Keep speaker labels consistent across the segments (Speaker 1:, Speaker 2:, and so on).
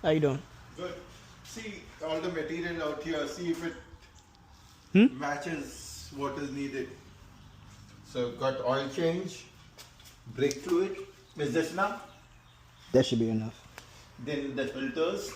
Speaker 1: How you doing?
Speaker 2: Good. See all the material out here. See if it
Speaker 1: Hmm?
Speaker 2: matches what is needed. So got oil change, brake fluid. Is this enough?
Speaker 1: That should be enough.
Speaker 2: Then the filters,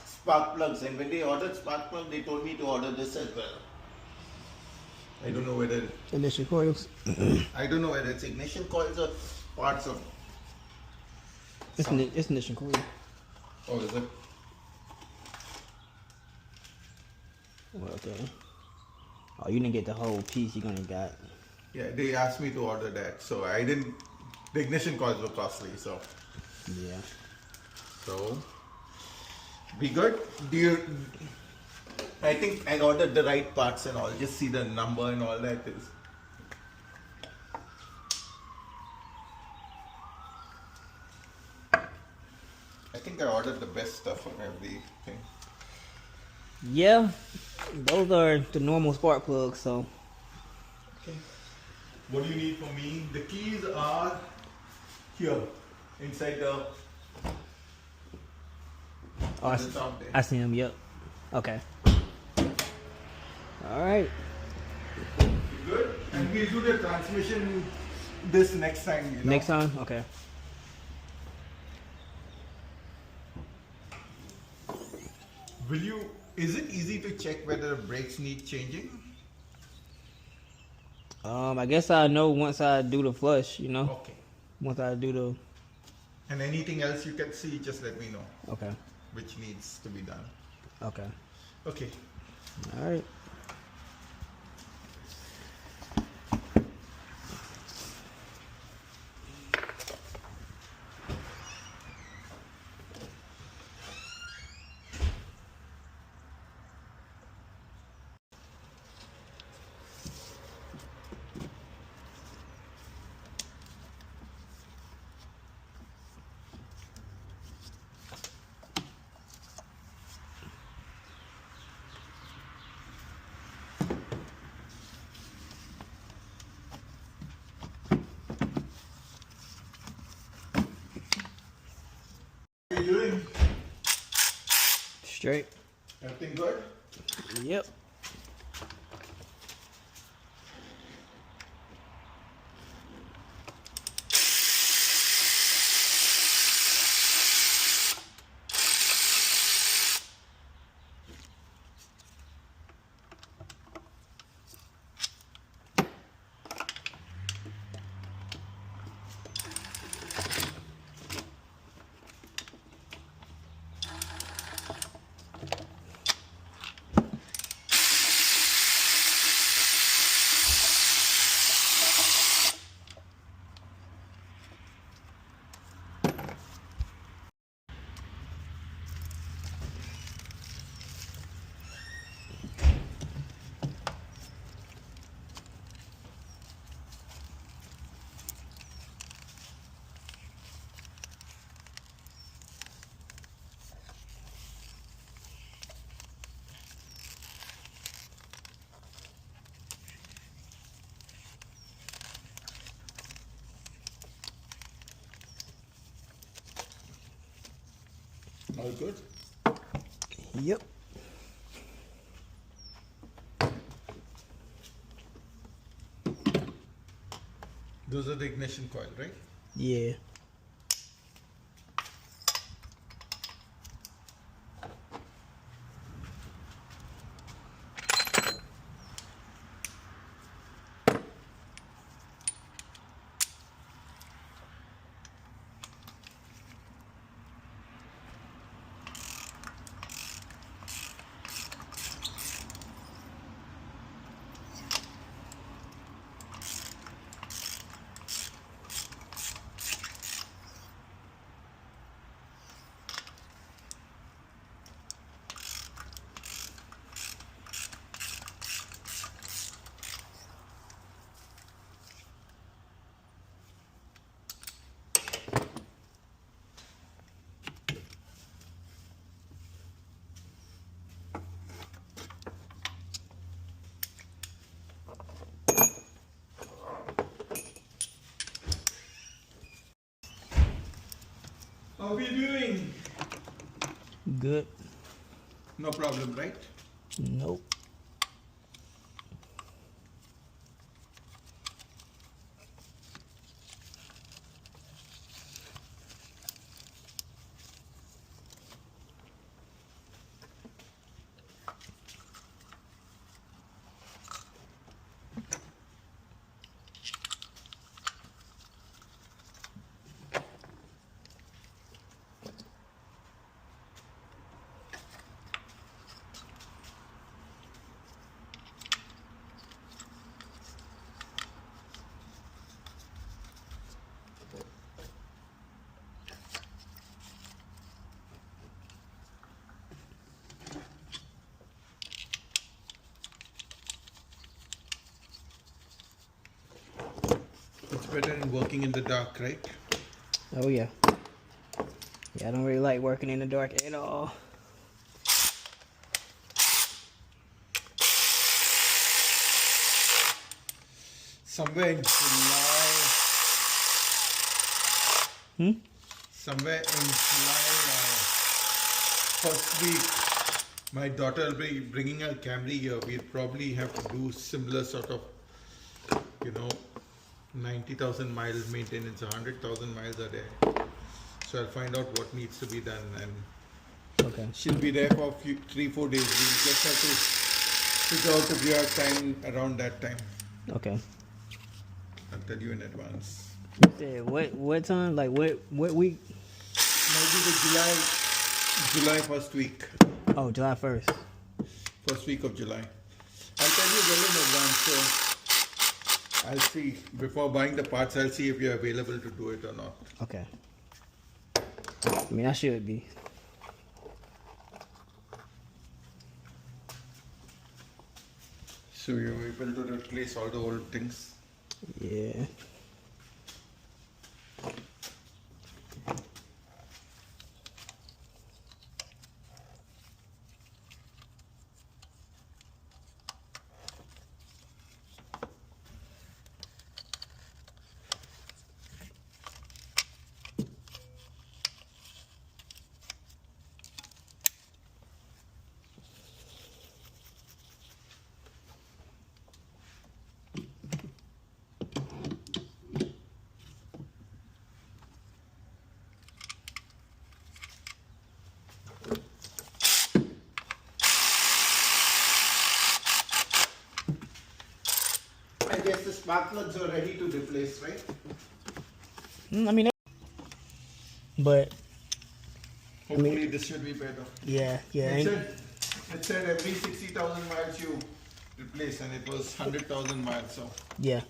Speaker 2: spark plugs. And when they ordered spark plug, they told me to order this as well. I don't know whether
Speaker 1: Ignition coils.
Speaker 2: it's ignition coils or parts of.
Speaker 1: It's ignition coil.
Speaker 2: Oh, is it?
Speaker 1: Well, okay. Oh, you didn't get the whole piece. You gonna got.
Speaker 2: Yeah, they asked me to order that, so I didn't. The ignition coils were costly, so.
Speaker 1: Yeah.
Speaker 2: So, be good. Do you? I think I ordered the right parts and all. Just see the number and all that is. I think I ordered the best stuff on everything.
Speaker 1: Yeah. Those are the normal spark plugs. So.
Speaker 2: Okay. What do you need from me? The keys are here, inside the.
Speaker 1: Oh,
Speaker 2: on the top there.
Speaker 1: I see them. Yep. Okay. All right.
Speaker 2: Good. And we'll do the transmission this next time. You know?
Speaker 1: Next time. Okay.
Speaker 2: Will you? Is it easy to check whether brakes need changing?
Speaker 1: I guess I know once I do the flush. You know.
Speaker 2: Okay.
Speaker 1: Once I do the.
Speaker 2: And anything else you can see, just let me know.
Speaker 1: Okay.
Speaker 2: Which needs to be done.
Speaker 1: Okay.
Speaker 2: Okay.
Speaker 1: All right.
Speaker 2: How are you doing?
Speaker 1: Straight.
Speaker 2: Everything good?
Speaker 1: Yep.
Speaker 2: All good?
Speaker 1: Yep.
Speaker 2: Those are the ignition coil, right?
Speaker 1: Yeah.
Speaker 2: How are we doing?
Speaker 1: good?
Speaker 2: No problem, right?
Speaker 1: Nope.
Speaker 2: It's better than working in the dark, right?
Speaker 1: Oh yeah. Yeah, I don't really like working in the dark at all.
Speaker 2: Somewhere in July. Somewhere in July, first week, my daughter will be bringing her Camry here. We'll probably have to do similar sort of, 90,000 miles maintenance, 100,000 miles a day. So I'll find out what needs to be done, and
Speaker 1: Okay.
Speaker 2: she'll be there for 3-4 days. We'll just have to figure out if we have time around that time.
Speaker 1: Okay.
Speaker 2: I'll tell you in advance.
Speaker 1: You said what time? Like what week?
Speaker 2: Maybe the July first week.
Speaker 1: Oh, July 1st.
Speaker 2: First week of July. I'll tell you well in advance, so I'll see. Before buying the parts, I'll see if you're available to do it or not.
Speaker 1: Okay. I mean, I should be.
Speaker 2: So you're able to replace all the old things?
Speaker 1: Yeah.
Speaker 2: I guess the spark plugs are ready to replace, right?
Speaker 1: I mean, but
Speaker 2: Hopefully this should be better.
Speaker 1: yeah.
Speaker 2: It said every 60,000 miles you replace, and it was 100,000 miles. So
Speaker 1: Yeah.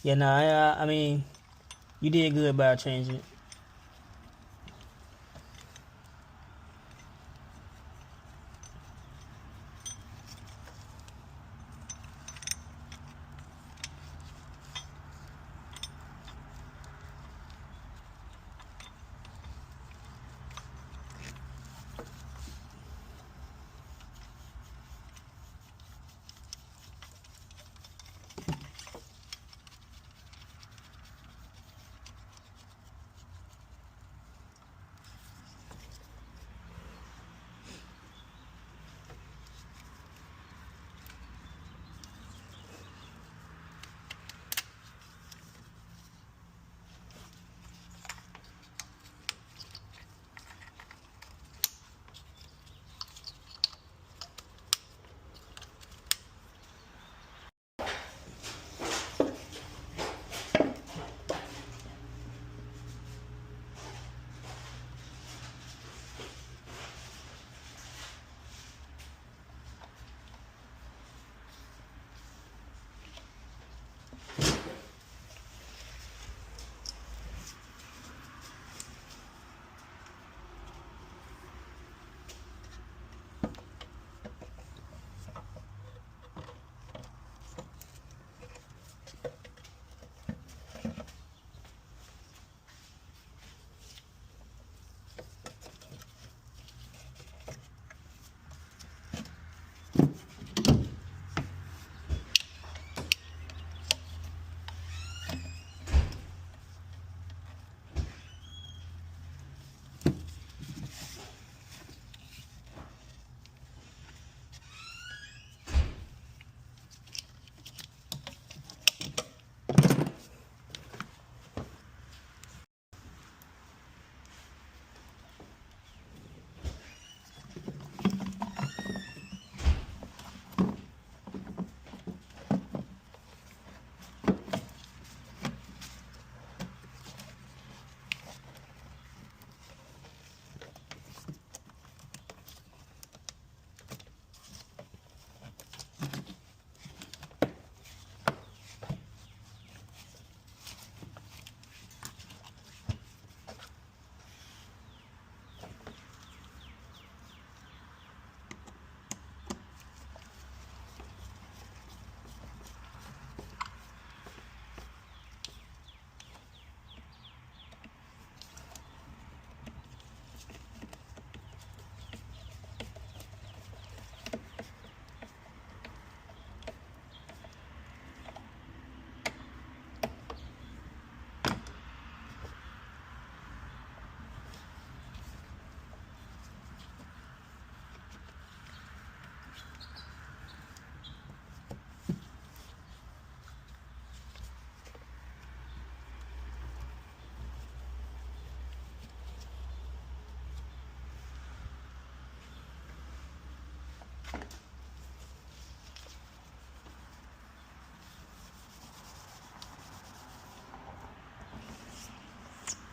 Speaker 1: No, I mean, you did good about changing it.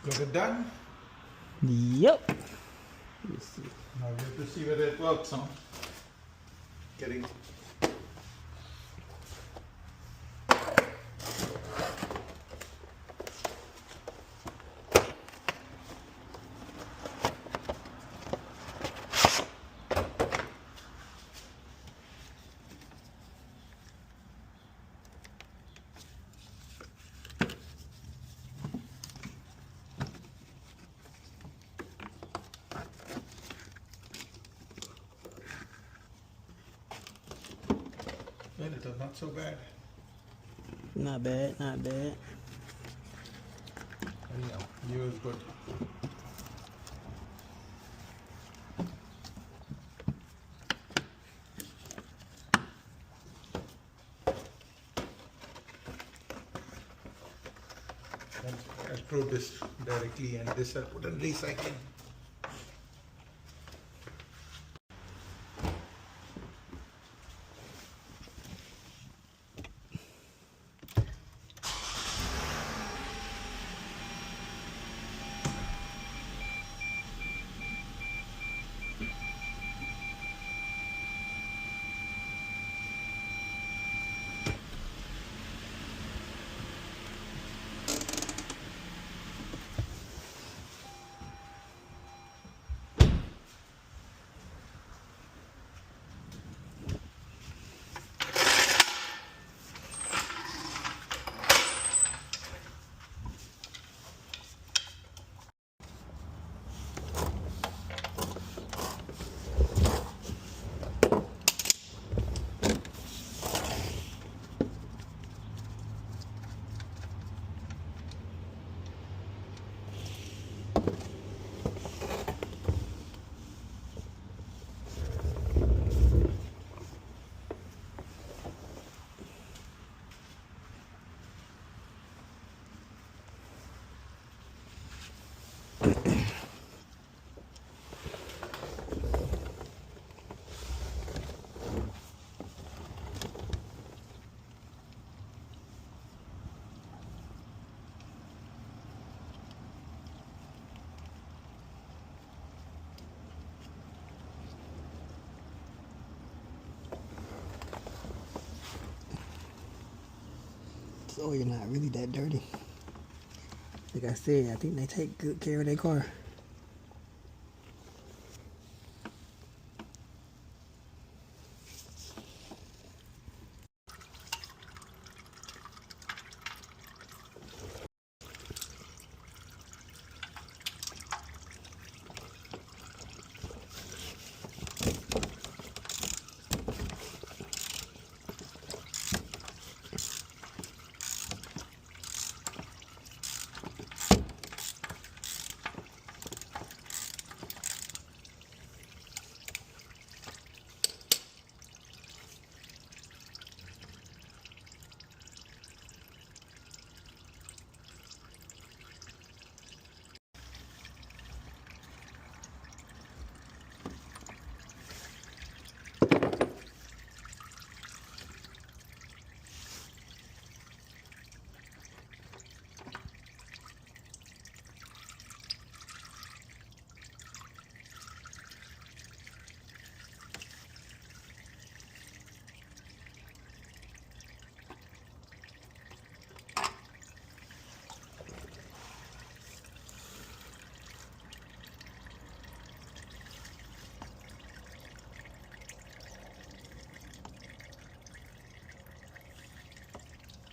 Speaker 2: Got it done?
Speaker 1: Yep. Let me see.
Speaker 2: Now we have to see whether it works, huh? Getting. Well, it was not so bad.
Speaker 1: Not bad, not bad.
Speaker 2: Anyhow, you is good. I'll throw this directly and this I'll put in recycling.
Speaker 1: So you're not really that dirty. Like I said, I think they take good care of their car.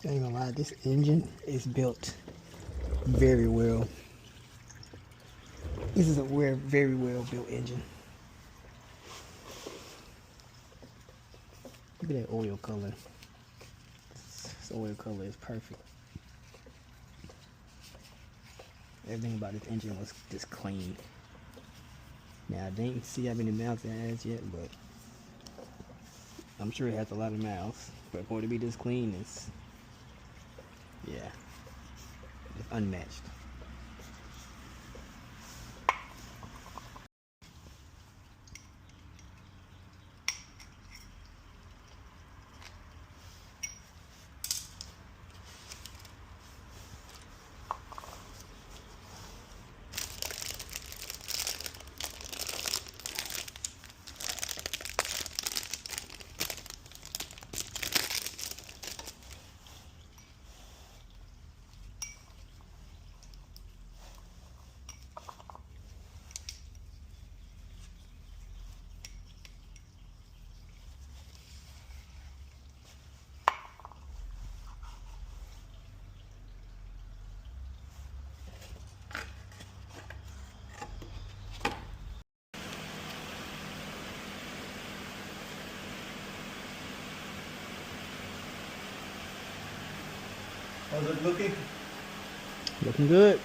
Speaker 1: I ain't gonna lie, this engine is built very well. This is a very well built engine. Look at that oil color. This oil color is perfect. Everything about this engine was just clean. Now I didn't see how many miles it has yet, but I'm sure it has a lot of miles. But for it to be this clean, it's, yeah, it's unmatched.
Speaker 2: How's it looking?
Speaker 1: Looking good.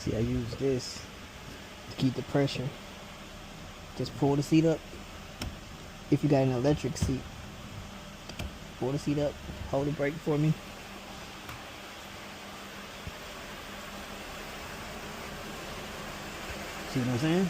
Speaker 1: See, I use this to keep the pressure. Just pull the seat up. If you got an electric seat, pull the seat up, hold the brake for me. See what I'm saying?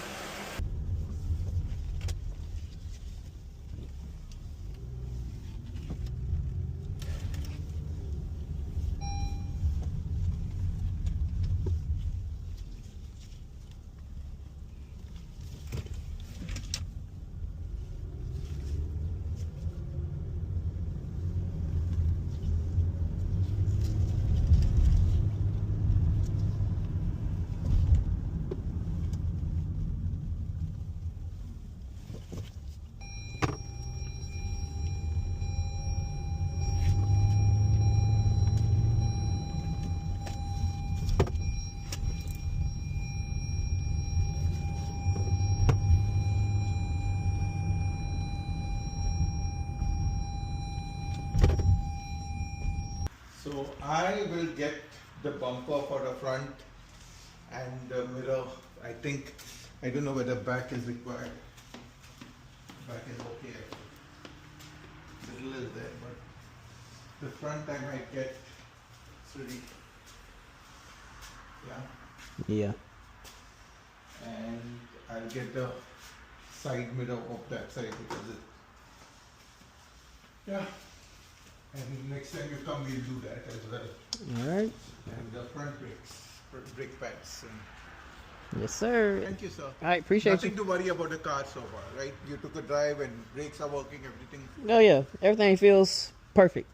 Speaker 2: So I will get the bumper for the front and the mirror. I think, I don't know whether back is required. Back is okay. Middle is there, but the front I might get ready. Yeah.
Speaker 1: Yeah.
Speaker 2: And I'll get the side mirror of that side because it. Yeah. And next time you come, we'll do that as well.
Speaker 1: All right.
Speaker 2: And the front brake pads. And
Speaker 1: Yes, sir.
Speaker 2: thank you, sir.
Speaker 1: All right, appreciate
Speaker 2: Nothing
Speaker 1: you.
Speaker 2: to worry about the car so far, right? You took a drive and brakes are working, everything.
Speaker 1: Oh yeah, everything feels perfect.